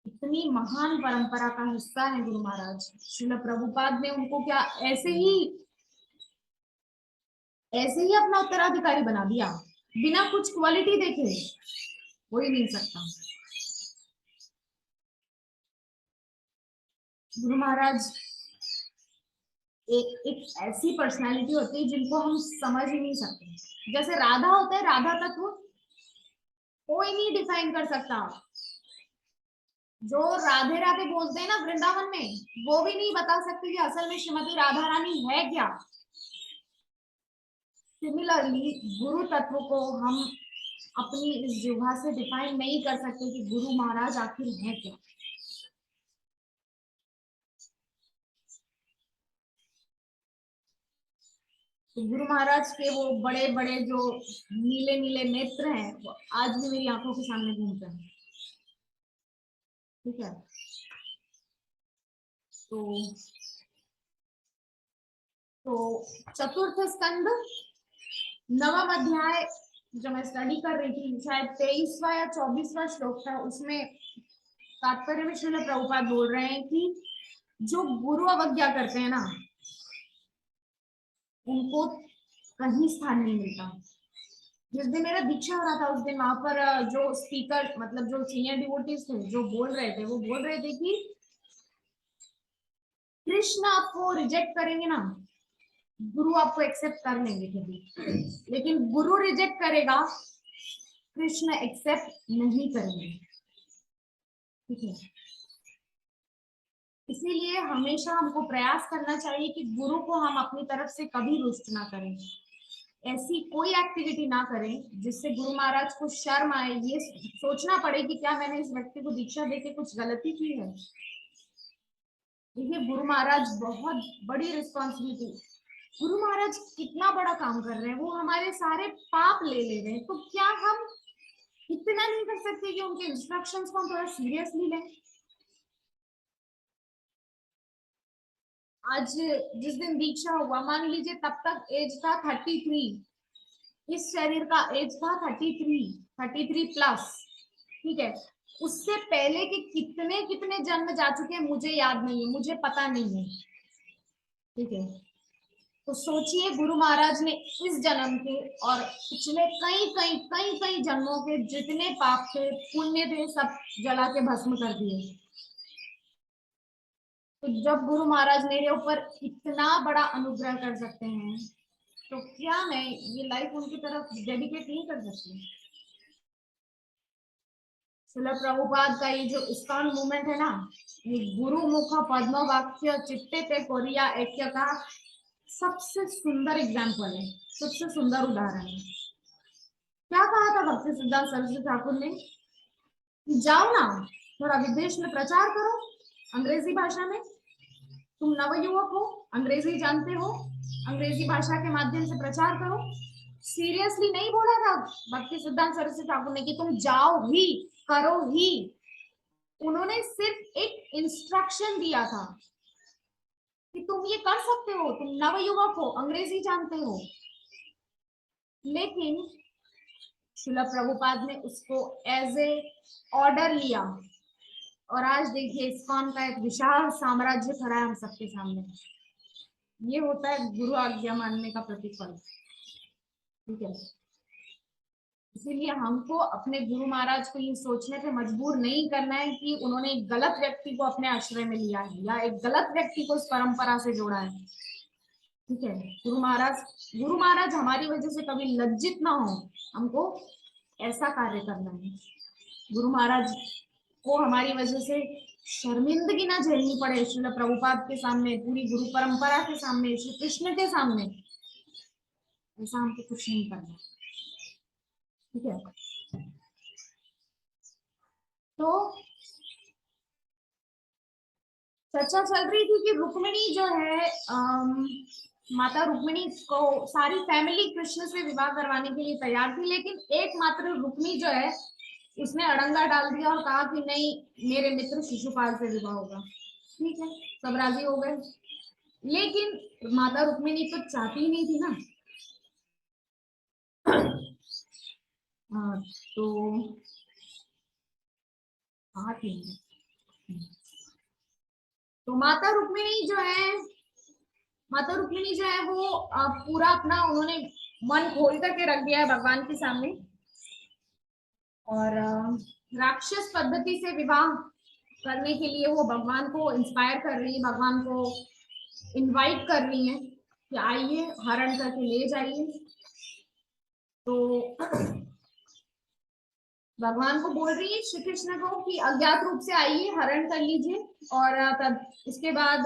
इतनी महान परंपरा का हिस्सा है गुरु महाराज। श्रील प्रभुपाद ने उनको क्या ऐसे ही अपना उत्तराधिकारी बना दिया बिना कुछ क्वालिटी देखे, हो ही नहीं सकता। गुरु महाराज एक ऐसी पर्सनालिटी होती है जिनको हम समझ ही नहीं सकते। जैसे राधा होता है, राधा तत्व कोई नहीं डिफाइन कर सकता, जो राधे राधे बोलते हैं ना वृंदावन में, वो भी नहीं बता सकते कि असल में श्रीमती राधा रानी है क्या। सिमिलरली गुरु तत्व को हम अपनी इस जिह्वा से डिफाइन नहीं कर सकते कि गुरु महाराज आखिर है क्या। तो गुरु महाराज के वो बड़े बड़े जो नीले नीले नेत्र हैं वो आज भी मेरी आंखों के सामने घूमते हैं। ठीक है, तो चतुर्थ स्कंद नवम अध्याय जो मैं स्टडी कर रही थी, शायद 23वां या 24वां श्लोक था, उसमें तात्पर्य में श्रील प्रभुपाद बोल रहे हैं कि जो गुरु अवज्ञा करते हैं ना, उनको कहीं स्थान नहीं मिलता। जिस दिन मेरा दीक्षा हो रहा था उस दिन वहां पर जो स्पीकर मतलब जो सीनियर डिवोटीज थे जो बोल रहे थे, वो बोल रहे थे कि कृष्ण आपको रिजेक्ट करेंगे ना, गुरु आपको एक्सेप्ट कर लेंगे कभी, लेकिन गुरु रिजेक्ट करेगा, कृष्ण एक्सेप्ट नहीं करेंगे। ठीक है, इसीलिए हमेशा हमको प्रयास करना चाहिए कि गुरु को हम अपनी तरफ से कभी रुष्ट ना करें, ऐसी कोई एक्टिविटी ना करें जिससे गुरु महाराज को शर्म आए, ये सोचना पड़े कि क्या मैंने इस व्यक्ति को दीक्षा देके कुछ गलती की है। देखिए गुरु महाराज बहुत बड़ी रिस्पॉन्सिबिलिटी, गुरु महाराज कितना बड़ा काम कर रहे हैं, वो हमारे सारे पाप ले रहे हैं, तो क्या हम इतना नहीं कर सकते कि उनके इंस्ट्रक्शंस को हम थोड़ा सीरियसली लें। आज जिस दिन दीक्षा हुआ, मान लीजिए तब तक एज था 33, इस शरीर का एज था 33 प्लस। ठीक है, उससे पहले के कितने कितने जन्म जा चुके हैं मुझे याद नहीं है, मुझे पता नहीं है। ठीक है, तो सोचिए गुरु महाराज ने इस जन्म के और पिछले कई कई कई कई जन्मों के जितने पाप थे पुण्य थे सब जला के भस्म कर दिए। तो जब गुरु महाराज मेरे ऊपर इतना बड़ा अनुग्रह कर सकते हैं, तो क्या मैं ये लाइफ उनकी तरफ डेडिकेट नहीं कर सकती। श्रील प्रभुपाद का ये जो इस्कॉन मूवमेंट है ना, ये गुरु मुख पद्म वाक्य चित्ते ते कोरिया ऐक्य का सबसे सुंदर एग्जाम्पल है, सबसे सुंदर उदाहरण है। क्या कहा था भक्ति सिद्धांत सरस्वती ठाकुर ने, जाओ ना थोड़ा विदेश में प्रचार करो अंग्रेजी भाषा में, तुम नवयुवक हो, अंग्रेजी जानते हो, अंग्रेजी भाषा के माध्यम से प्रचार करो। सीरियसली नहीं बोला था भक्ति सिद्धांत सरस्वती ठाकुर ने कि तुम जाओ ही करो ही, उन्होंने सिर्फ एक इंस्ट्रक्शन दिया था कि तुम ये कर सकते हो, तुम नवयुवक हो, अंग्रेजी जानते हो। लेकिन श्रील प्रभुपाद ने उसको एज ए ऑर्डर लिया, और आज देखिए इस्कॉन का एक विशाल साम्राज्य खड़ा है हम सबके सामने। ये होता है गुरु आज्ञा मानने का प्रतिफल। ठीक है, इसीलिए हमको अपने गुरु महाराज को ये सोचने पे मजबूर नहीं करना है कि उन्होंने एक गलत व्यक्ति को अपने आश्रय में लिया है या एक गलत व्यक्ति को इस परंपरा से जोड़ा है। ठीक है, गुरु महाराज हमारी वजह से कभी लज्जित ना हो, हमको ऐसा कार्य करना है। गुरु महाराज को हमारी वजह से शर्मिंदगी ना झेलनी पड़े श्रील प्रभुपाद के सामने, पूरी गुरु परंपरा के सामने, श्री कृष्ण के सामने, ऐसा हमको कुछ नहीं करना। ठीक है, तो चर्चा चल रही थी कि रुक्मिणी जो है माता रुक्मिणी को सारी फैमिली कृष्ण से विवाह करवाने के लिए तैयार थी, लेकिन एकमात्र रुक्मिणी जो है उसने अड़ंगा डाल दिया और कहा कि नहीं मेरे मित्र शिशुपाल से विवाह होगा। ठीक है, सब राजी हो गए, लेकिन माता रुक्मिणी तो चाहती ही नहीं थी ना। तो तो माता रुक्मिणी जो है वो पूरा अपना उन्होंने मन खोल करके रख दिया है भगवान के सामने, और राक्षस पद्धति से विवाह करने के लिए वो भगवान को इंस्पायर कर रही है, भगवान को इनवाइट कर रही है कि आइए हरण करके ले जाइए। तो भगवान को बोल रही है श्री कृष्ण को कि अज्ञात रूप से आइए हरण कर लीजिए, और तब इसके बाद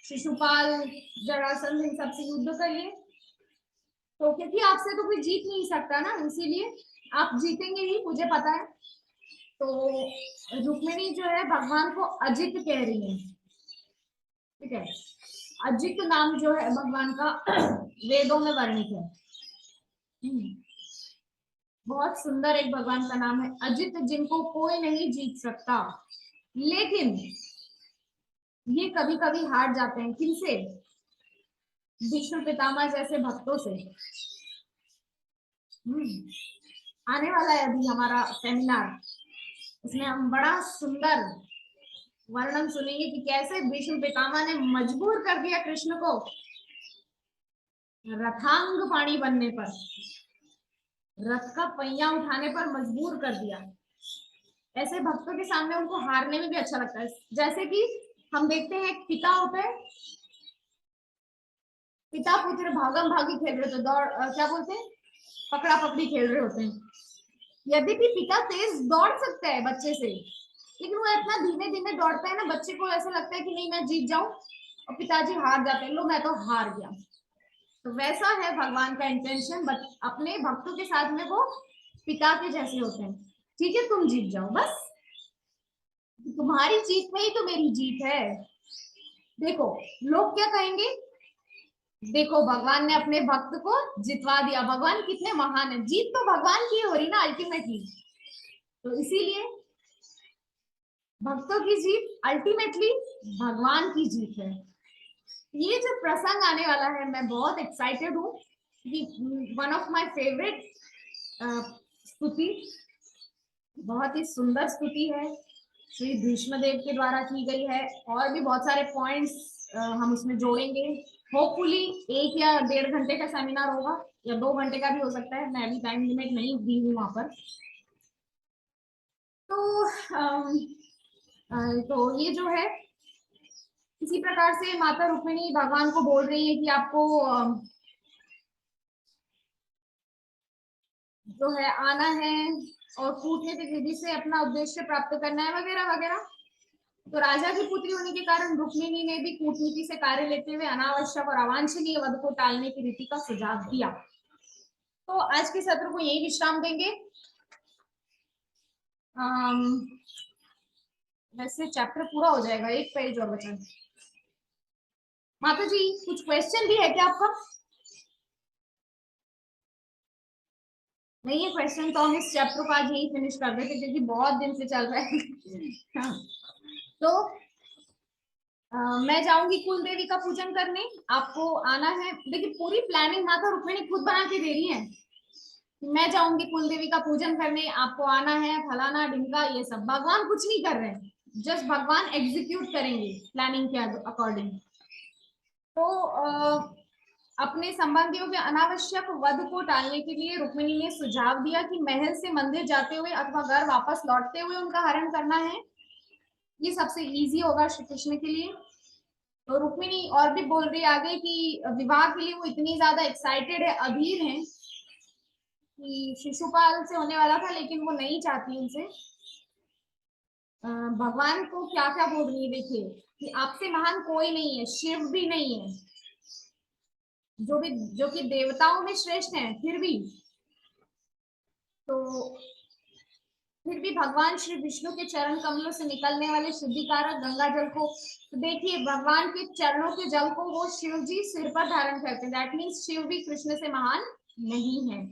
शिशुपाल जरासंध इन सबसे युद्ध करिए। तो क्योंकि आपसे तो कोई जीत नहीं सकता ना, इसीलिए आप जीतेंगे ही मुझे पता है। तो रुक्मिणी जो है भगवान को अजित कह रही है। ठीक है, अजित नाम जो है भगवान का वेदों में वर्णित है। बहुत सुंदर एक भगवान का नाम है अजित, जिनको कोई नहीं जीत सकता। लेकिन ये कभी कभी हार जाते हैं। किनसे? भीष्म पितामह जैसे भक्तों से। आने वाला है अभी हमारा सेमिनार, उसमें हम बड़ा सुंदर वर्णन सुनेंगे कि कैसे भीष्म पितामह ने मजबूर कर दिया कृष्ण को रथांग पाणी बनने पर, रथ का पहिया उठाने पर मजबूर कर दिया। ऐसे भक्तों के सामने उनको हारने में भी अच्छा लगता है। जैसे कि हम देखते हैं पिता होते हैं, पिता पुत्र भागम भागी खेल रहे थे, दौड़ क्या बोलते हैं, पकड़ा पकड़ी खेल रहे होते हैं। यद्यपि पिता तेज दौड़ सकता है बच्चे से, लेकिन वो इतना धीमे धीमे दौड़ता है ना, बच्चे को ऐसा लगता है कि नहीं मैं जीत जाऊं, और पिताजी हार जाते हैं, लो मैं तो हार गया। तो वैसा है भगवान का इंटेंशन, अपने भक्तों के साथ में वो पिता के जैसे होते हैं। ठीक है, तुम जीत जाओ, बस तुम्हारी जीत में ही तो मेरी जीत है। देखो लोग क्या कहेंगे, देखो भगवान ने अपने भक्त को जितवा दिया, भगवान कितने महान है। जीत तो भगवान की हो रही ना अल्टीमेटली, तो इसीलिए भक्तों की जीत अल्टीमेटली भगवान की जीत है। ये जो प्रसंग आने वाला है, मैं बहुत एक्साइटेड हूँ। वन ऑफ माय फेवरेट स्तुति, बहुत ही सुंदर स्तुति है, श्री भीष्मदेव के द्वारा की गई है। और भी बहुत सारे पॉइंट्स हम उसमें जोड़ेंगे। होपफुली 1 या 1.5 घंटे का सेमिनार होगा, या 2 घंटे का भी हो सकता है, मैं अभी टाइम लिमिट नहीं दी हूँ वहां पर। तो ये जो है, इसी प्रकार से माता रुक्मिणी भगवान को बोल रही है कि आपको जो है आना है और कूटनीतिक विधि से अपना उद्देश्य प्राप्त करना है, वगैरह वगैरह। तो राजा की पुत्री होने के कारण रुक्मिणी ने भी कूटनीति से कार्य लेते हुए अनावश्यक और अवांछनीय वध को टालने की रीति का सुझाव दिया। तो आज के सत्र को यही विश्राम देंगे। वैसे चैप्टर पूरा हो जाएगा, 1 पेज और बचा। माता जी कुछ क्वेश्चन भी है क्या आपका? नहीं है क्वेश्चन, तो हम इस चैप्टर को आज यही फिनिश कर देते, क्योंकि बहुत दिन से चल रहा है। तो मैं जाऊंगी कुल देवी का पूजन करने, आपको आना है। देखिए पूरी प्लानिंग माता रुक्मिणी खुद बना के दे रही है। मैं जाऊंगी कुल देवी का पूजन करने, आपको आना है, फलाना ढिमका, ये सब भगवान कुछ नहीं कर रहे हैं, जस्ट भगवान एग्जीक्यूट करेंगे प्लानिंग के अकॉर्डिंग। तो अपने संबंधियों के अनावश्यक वध को टालने के लिए रुक्मिणी ने सुझाव दिया कि महल से मंदिर जाते हुए अथवा घर वापस लौटते हुए उनका हरण करना है, ये सबसे इजी होगा श्री कृष्ण के लिए। तो रुक्मिणी और भी बोल रही आगे कि विवाह के लिए वो इतनी ज्यादा एक्साइटेड है, अधीर है, कि शिशुपाल से होने वाला था लेकिन वो नहीं चाहती उनसे। भगवान को क्या क्या बोल रही है, देखिए कि आपसे महान कोई नहीं है, शिव भी नहीं है, जो कि देवताओं में श्रेष्ठ हैं, फिर भी भगवान श्री विष्णु के चरण कमलों से निकलने वाले शुद्धिकारक गंगा जल को, तो देखिए भगवान के चरणों के जल को वो शिव जी सिर पर धारण करते हैं। दैट मीन्स शिव भी कृष्ण से महान नहीं है।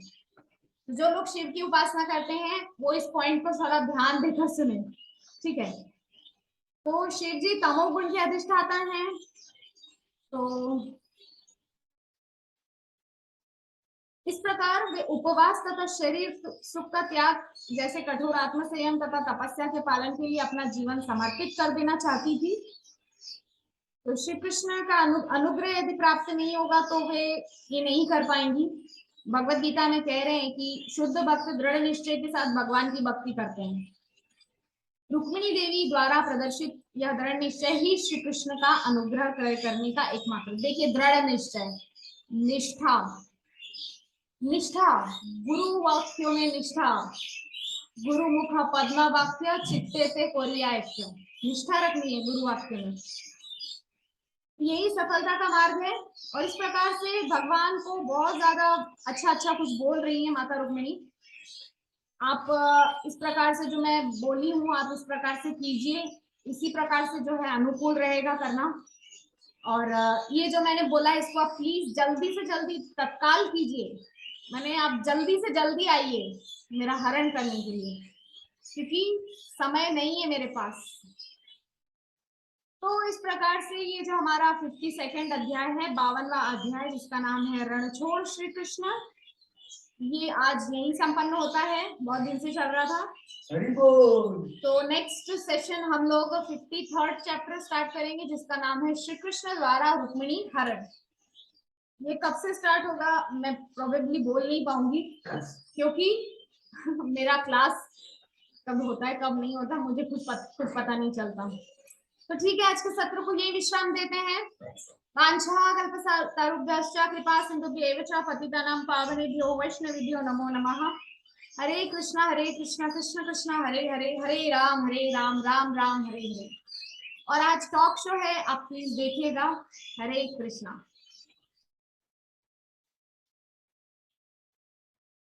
जो लोग शिव की उपासना करते हैं वो इस पॉइंट पर थोड़ा ध्यान देकर सुने, ठीक है। तो शिव जी तमोगुण के अधिष्ठाता हैं, तो इस प्रकार वे उपवास तथा शरीर सुख का त्याग जैसे कठोर आत्म संयम तथा तपस्या के पालन के लिए अपना जीवन समर्पित कर देना चाहती थी। तो श्री कृष्ण का अनुग्रह यदि प्राप्त नहीं होगा तो वे ये नहीं कर पाएंगी। भगवत गीता में कह रहे हैं कि शुद्ध भक्त दृढ़ निश्चय के साथ भगवान की भक्ति करते हैं। रुक्मिणी देवी द्वारा प्रदर्शित यह दृढ़ निश्चय ही श्री कृष्ण का अनुग्रह करने का एकमात्र, देखिए दृढ़ निश्चय, निष्ठा, निष्ठा, गुरु वाक्यों में निष्ठा, गुरु मुख पद्मा वाक्य चित्ते से कोरियाय, निष्ठा रखनी है गुरु वाक्य में, यही सफलता का मार्ग है। और इस प्रकार से भगवान को बहुत ज्यादा अच्छा अच्छा कुछ बोल रही है माता रुक्मिणी। आप इस प्रकार से जो मैं बोली हूँ आप इस प्रकार से कीजिए, इसी प्रकार से जो है अनुकूल रहेगा करना। और ये जो मैंने बोला इसको आप प्लीज जल्दी से जल्दी तत्काल कीजिए। मैंने आप जल्दी से जल्दी आइए मेरा हरण करने के लिए, क्योंकि समय नहीं है मेरे पास। तो इस प्रकार से ये जो हमारा 52वां अध्याय है, 52वां अध्याय, जिसका नाम है रणछोड़ श्री कृष्ण, ये आज यही संपन्न होता है। बहुत दिन से चल रहा था। तो नेक्स्ट सेशन हम लोग 53rd चैप्टर स्टार्ट करेंगे, जिसका नाम है श्री कृष्ण द्वारा रुक्मिणी हरण। ये कब से स्टार्ट होगा मैं प्रोबेबली बोल नहीं पाऊंगी, क्योंकि मेरा क्लास कब होता है कब नहीं होता मुझे कुछ पता नहीं चलता। तो ठीक है, आज के सत्र को यही विश्राम देते हैं। वाञ्छा कल्पतरुभ्यश्च कृपा सिन्धुभ्येव च पतितानां पावनेभ्यो वैष्णवेभ्यो नमो नमः। हरे कृष्णा कृष्ण कृष्ण हरे हरे, हरे राम राम राम हरे हरे। और आज टॉक शो है, आप प्लीज देखिएगा। हरे कृष्णा।